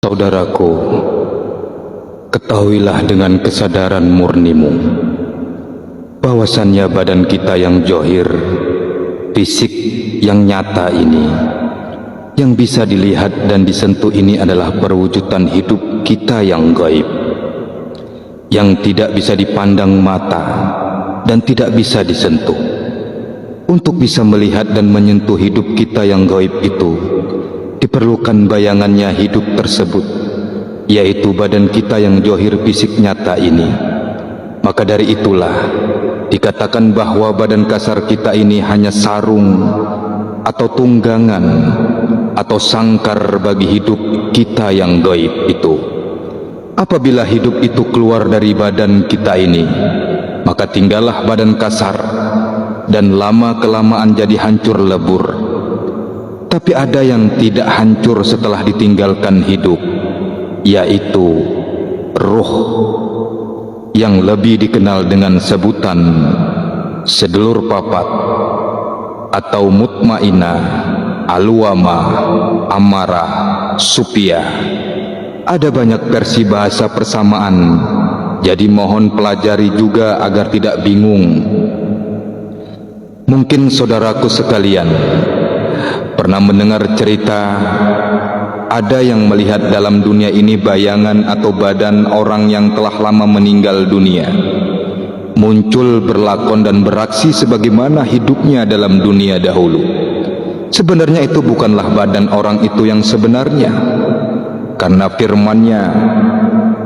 Saudaraku, ketahuilah dengan kesadaran murnimu bahwasannya badan kita yang johir, fisik yang nyata ini, yang bisa dilihat dan disentuh ini adalah perwujudan hidup kita yang gaib, yang tidak bisa dipandang mata dan tidak bisa disentuh. Untuk bisa melihat dan menyentuh hidup kita yang gaib itu, diperlukan bayangannya hidup tersebut, yaitu badan kita yang johir fisik nyata ini. Maka dari itulah dikatakan bahwa badan kasar kita ini hanya sarung atau tunggangan atau sangkar bagi hidup kita yang gaib itu. Apabila hidup itu keluar dari badan kita ini, maka tinggallah badan kasar dan lama-kelamaan jadi hancur lebur. Tapi ada yang tidak hancur setelah ditinggalkan hidup, yaitu ruh, yang lebih dikenal dengan sebutan sedulur papat atau mutmainah, alwama, amarah, supiyah. Ada banyak versi bahasa persamaan, jadi mohon pelajari juga agar tidak bingung. Mungkin saudaraku sekalian pernah mendengar cerita ada yang melihat dalam dunia ini bayangan atau badan orang yang telah lama meninggal dunia muncul, berlakon dan beraksi sebagaimana hidupnya dalam dunia dahulu. Sebenarnya itu bukanlah badan orang itu yang sebenarnya, karena firman-Nya,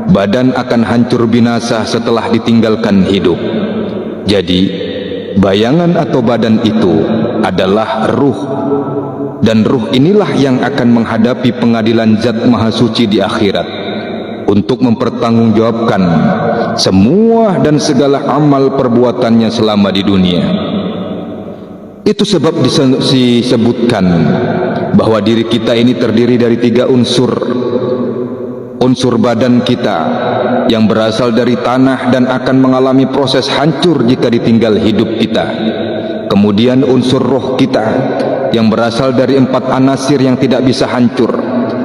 badan akan hancur binasa setelah ditinggalkan hidup. Jadi bayangan atau badan itu adalah ruh, dan ruh inilah yang akan menghadapi pengadilan Zat Maha Suci di akhirat untuk mempertanggungjawabkan semua dan segala amal perbuatannya selama di dunia. Itu sebab disebutkan bahwa diri kita ini terdiri dari 3 unsur. Unsur badan kita yang berasal dari tanah dan akan mengalami proses hancur jika ditinggal hidup kita. Kemudian unsur roh kita yang berasal dari 4 anasir yang tidak bisa hancur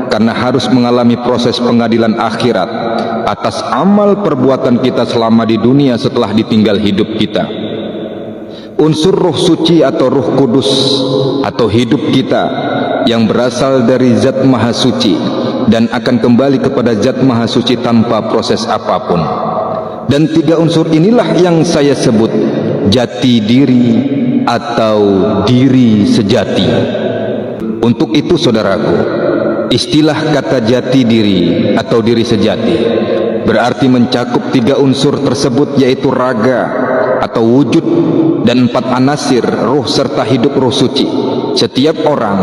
karena harus mengalami proses pengadilan akhirat atas amal perbuatan kita selama di dunia setelah ditinggal hidup kita. Unsur roh suci atau roh kudus atau hidup kita yang berasal dari Zat Maha Suci dan akan kembali kepada Zat Maha Suci tanpa proses apapun. Dan 3 unsur inilah yang saya sebut jati diri atau diri sejati. Untuk itu saudaraku, istilah kata jati diri atau diri sejati berarti mencakup 3 unsur tersebut, yaitu raga atau wujud dan 4 anasir roh serta hidup roh suci. Setiap orang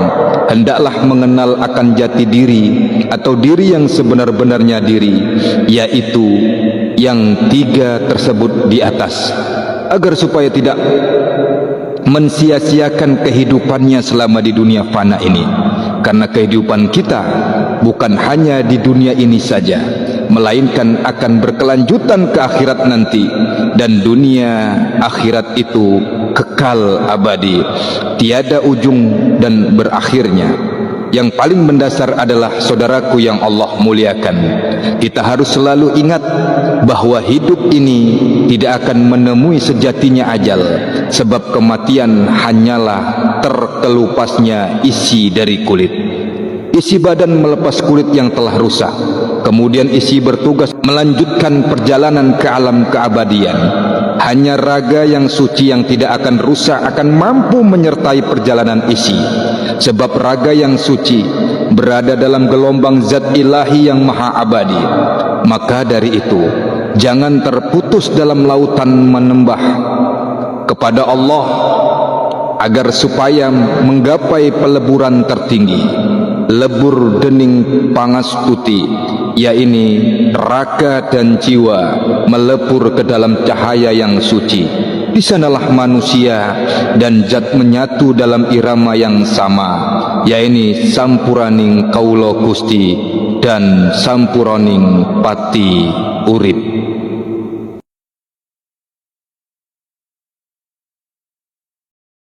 hendaklah mengenal akan jati diri atau diri yang sebenar-benarnya diri, yaitu yang 3 tersebut di atas, agar supaya tidak mensia-siakan kehidupannya selama di dunia fana ini. Karena kehidupan kita bukan hanya di dunia ini saja, melainkan akan berkelanjutan ke akhirat nanti, dan dunia akhirat itu kekal abadi, tiada ujung dan berakhirnya. Yang paling mendasar adalah saudaraku yang Allah muliakan, kita harus selalu ingat bahwa hidup ini tidak akan menemui sejatinya ajal, sebab kematian hanyalah terkelupasnya isi dari kulit. Isi badan melepas kulit yang telah rusak, kemudian isi bertugas melanjutkan perjalanan ke alam keabadian. Hanya raga yang suci yang tidak akan rusak akan mampu menyertai perjalanan isi, sebab raga yang suci berada dalam gelombang Zat Ilahi yang maha abadi. Maka dari itu, jangan terputus dalam lautan menembah kepada Allah agar supaya menggapai peleburan tertinggi, lebur dening pangas putih, yaitu raga dan jiwa melebur ke dalam cahaya yang suci. Di sanalah manusia dan zat menyatu dalam irama yang sama, yaitu sampuraning kaulo Gusti dan sampuraning pati urip.